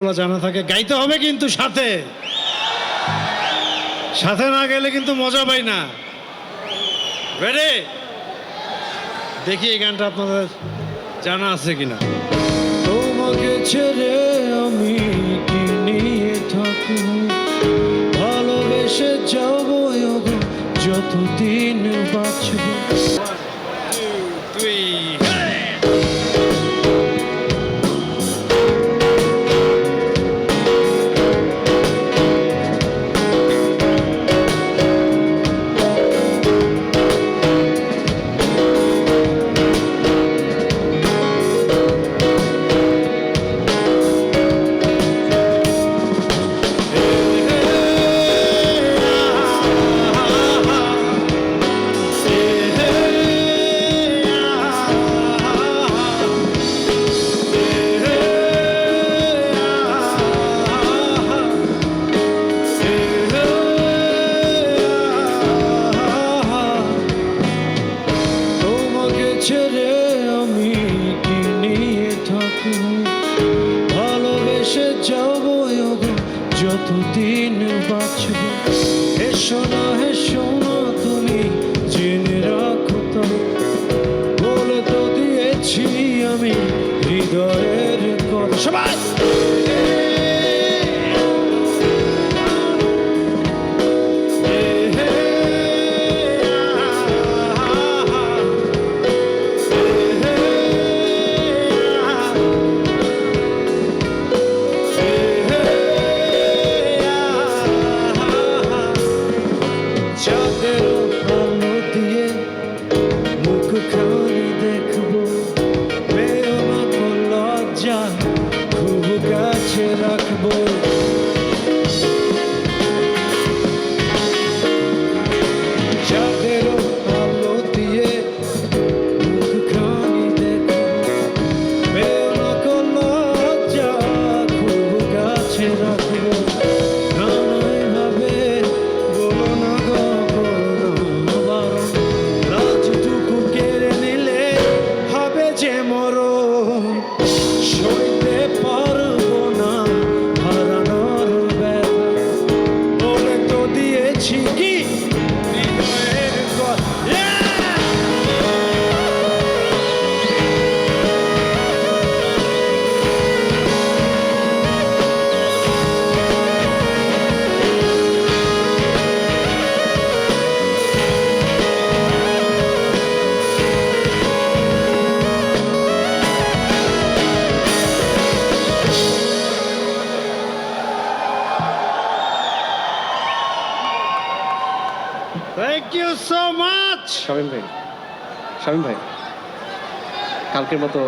জানা থাকে গাইতে হবে, কিন্তু সাথে সাথে না গেলে কিন্তু মজা পাই না। রেডি? দেখি এই গানটা আপনাদের জানা আছে কিনা। তোমাকে ছেড়ে আমি কি নিয়ে থাকবো, ভালোবেসে যাবো যতদিন বাঁচবো। 1 2 3 ছেড়ে আমি কি নিয়ে থাকবো, ভালোবেসে যাবো যতদিন বাঁচবো। হেসো না তুমি জেনে রাখো তো, বলে তো দিয়েছি আমি হৃদয়ের কথা। সবাই মুখখানি দেখবো, পেও না তো লজ্জা, খুব কাছে রাখবো। চাঁদের আলো দিয়ে মুখখানি দেখবো, পেও না তো লজ্জা, খুব কাছে রাখবো। সইতে পারবো না হারানোর ব্যথা, বলে তো দিয়েছি কি হৃদয়ের কথা। Thank you so much. Shamim ভাই, কালকের মতো